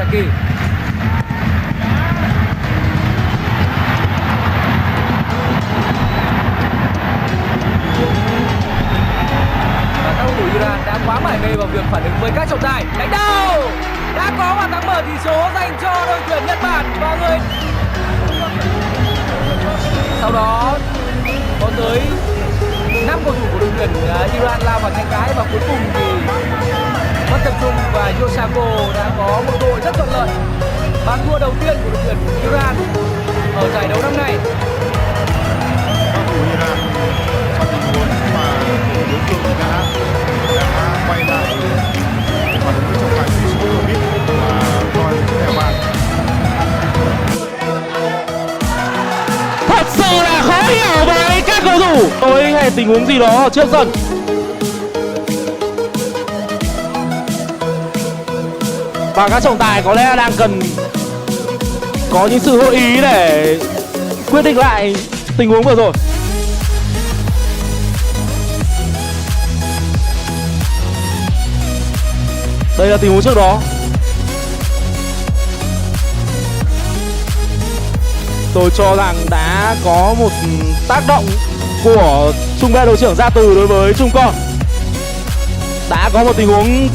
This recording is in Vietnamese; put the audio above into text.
Saki. Và các cầu thủ Iran đã quá mải mê vào việc phản ứng với các trọng tài. Đánh đầu đã có bàn thắng mở tỷ số dành cho đội tuyển Nhật Bản và người sau đó có tới 5 cầu thủ của đội tuyển Iran lao vào tranh cãi và cuối cùng thì mất tập trung và Yosako đã có một đội rất thuận lợi. Bàn thua đầu tiên của đội tuyển Iran ở giải đấu năm nay. Cầu thủ Iran trong tình huống mà đối phương đã quay lại phản ứng với trọng tài tỷ số của biết và coi thẻ vàng. Thật sự là khó hiểu với các cầu thủ. Tôi hay tình huống gì đó ở trước sân. Và các trọng tài có lẽ đang cần có những sự hội ý để quyết định lại tình huống vừa rồi. Đây là tình huống trước đó. Tôi cho rằng đã có một tác động của trung vệ đội trưởng Gia Từ đối với Trung Con. Đã có một tình huống